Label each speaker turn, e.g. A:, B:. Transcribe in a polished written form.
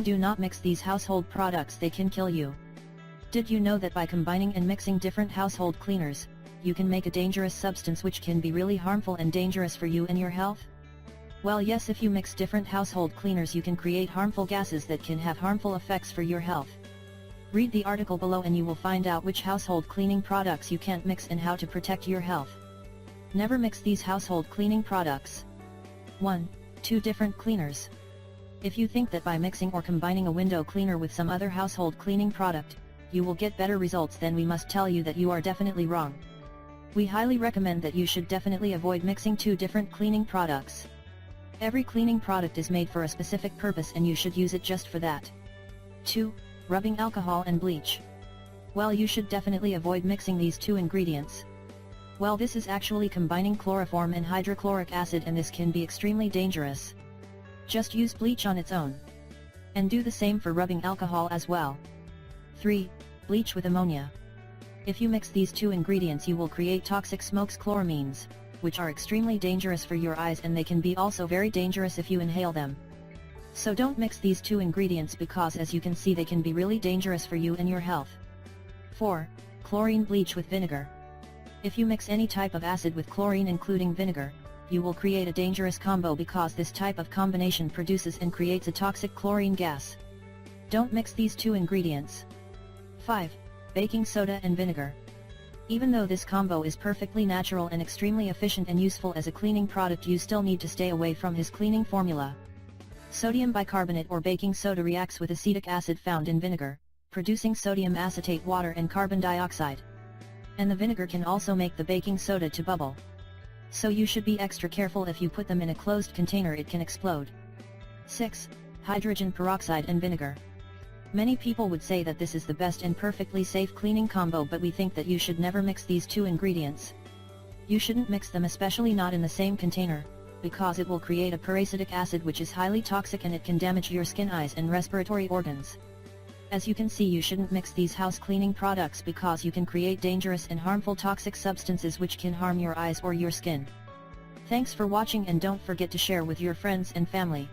A: Do not mix these household products, they can kill you. Did you know that by combining and mixing different household cleaners, you can make a dangerous substance which can be really harmful and dangerous for you and your health? Well, yes, if you mix different household cleaners you can create harmful gases that can have harmful effects for your health. Read the article below and you will find out which household cleaning products you can't mix and how to protect your health. Never mix these household cleaning products. 1. 2 different cleaners. If you think that by mixing or combining a window cleaner with some other household cleaning product, you will get better results, then we must tell you that you are definitely wrong. We highly recommend that you should definitely avoid mixing 2 different cleaning products. Every cleaning product is made for a specific purpose and you should use it just for that. 2. Rubbing alcohol and bleach. Well, you should definitely avoid mixing these 2 ingredients. Well, this is actually combining chloroform and hydrochloric acid and this can be extremely dangerous. Just use bleach on its own. And do the same for rubbing alcohol as well. 3. Bleach with ammonia. If you mix these 2 ingredients you will create toxic smokes, chloramines, which are extremely dangerous for your eyes, and they can be also very dangerous if you inhale them. So don't mix these 2 ingredients because as you can see they can be really dangerous for you and your health. 4. Chlorine bleach with vinegar. If you mix any type of acid with chlorine including vinegar, you will create a dangerous combo because this type of combination produces and creates a toxic chlorine gas. Don't mix these 2 ingredients. 5. Baking soda and vinegar. Even though this combo is perfectly natural and extremely efficient and useful as a cleaning product, you still need to stay away from his cleaning formula. Sodium bicarbonate or baking soda reacts with acetic acid found in vinegar, producing sodium acetate water and carbon dioxide. And the vinegar can also make the baking soda to bubble. So you should be extra careful. If you put them in a closed container it can explode. 6. Hydrogen peroxide and vinegar. Many people would say that this is the best and perfectly safe cleaning combo, but we think that you should never mix these 2 ingredients. You shouldn't mix them, especially not in the same container, because it will create a peracetic acid which is highly toxic and it can damage your skin, eyes and respiratory organs. As you can see, you shouldn't mix these house cleaning products because you can create dangerous and harmful toxic substances which can harm your eyes or your skin. Thanks for watching and don't forget to share with your friends and family.